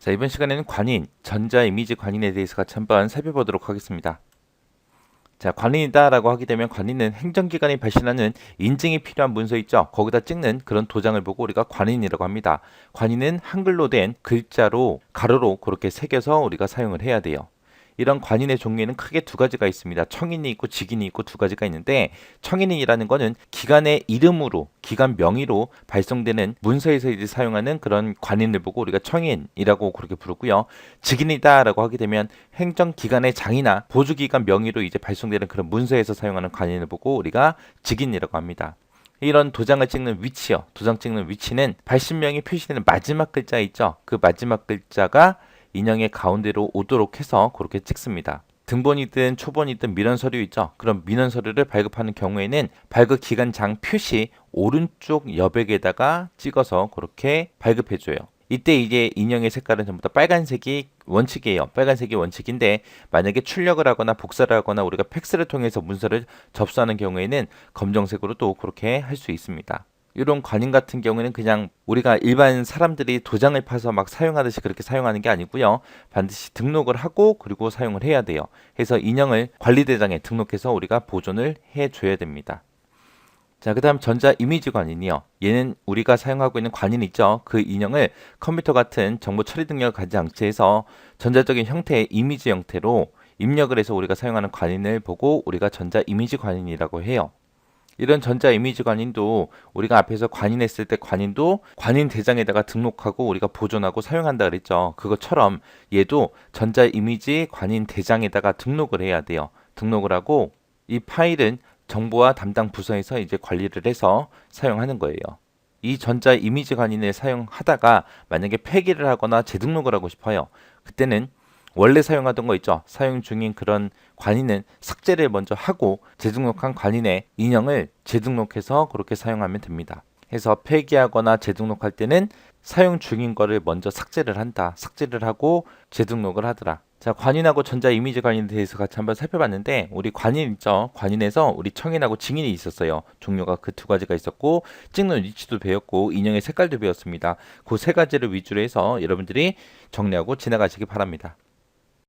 자, 이번 시간에는 관인, 전자 이미지 관인에 대해서 같이 한번 살펴보도록 하겠습니다. 자, 관인이다라고 하게 되면 관인은 행정기관이 발신하는 인증이 필요한 문서 있죠. 거기다 찍는 그런 도장을 보고 우리가 관인이라고 합니다. 관인은 한글로 된 글자로 가로로 그렇게 새겨서 우리가 사용을 해야 돼요. 이런 관인의 종류에는 크게 두 가지가 있습니다. 청인이 있고 직인이 있고 두 가지가 있는데, 청인이라는 거는 기관의 이름으로, 기관 명의로 발송되는 문서에서 이제 사용하는 그런 관인을 보고 우리가 청인이라고 그렇게 부르고요. 직인이다라고 하게 되면 행정기관의 장이나 보조기관 명의로 이제 발송되는 그런 문서에서 사용하는 관인을 보고 우리가 직인이라고 합니다. 이런 도장을 찍는 위치요. 도장 찍는 위치는 발신명이 표시되는 마지막 글자 있죠. 그 마지막 글자가 인형의 가운데로 오도록 해서 그렇게 찍습니다. 등본이든 초본이든 민원 서류 있죠. 그럼 민원 서류를 발급하는 경우에는 발급 기간장 표시 오른쪽 여백에다가 찍어서 그렇게 발급해줘요. 이때 이제 인형의 색깔은 전부 다 빨간색이 원칙이에요. 빨간색이 원칙인데, 만약에 출력을 하거나 복사를 하거나 우리가 팩스를 통해서 문서를 접수하는 경우에는 검정색으로 또 그렇게 할 수 있습니다. 이런 관인 같은 경우에는 그냥 우리가 일반 사람들이 도장을 파서 막 사용하듯이 그렇게 사용하는 게 아니고요. 반드시 등록을 하고 그리고 사용을 해야 돼요. 그래서 인형을 관리대장에 등록해서 우리가 보존을 해줘야 됩니다. 자, 그 다음 전자 이미지 관인이요. 얘는 우리가 사용하고 있는 관인 있죠. 그 인형을 컴퓨터 같은 정보 처리 능력을 가지지 않게해서 전자적인 형태의 이미지 형태로 입력을 해서 우리가 사용하는 관인을 보고 우리가 전자 이미지 관인이라고 해요. 이런 전자 이미지 관인도 우리가 앞에서 관인했을 때 관인도 관인 대장에다가 등록하고 우리가 보존하고 사용한다 그랬죠. 그것처럼 얘도 전자 이미지 관인 대장에다가 등록을 해야 돼요. 등록을 하고 이 파일은 정보와 담당 부서에서 이제 관리를 해서 사용하는 거예요. 이 전자 이미지 관인을 사용하다가 만약에 폐기를 하거나 재등록을 하고 싶어요. 그때는 원래 사용하던 거 있죠. 사용 중인 그런 관인은 삭제를 먼저 하고 재등록한 관인의 인형을 재등록해서 그렇게 사용하면 됩니다. 해서 폐기하거나 재등록할 때는 사용 중인 거를 먼저 삭제를 한다. 삭제를 하고 재등록을 하더라. 자, 관인하고 전자 이미지 관인에 대해서 같이 한번 살펴봤는데, 우리 관인 있죠. 관인에서 우리 청인하고 증인이 있었어요. 종류가 그 두 가지가 있었고, 찍는 위치도 배웠고, 인형의 색깔도 배웠습니다. 그 세 가지를 위주로 해서 여러분들이 정리하고 지나가시기 바랍니다.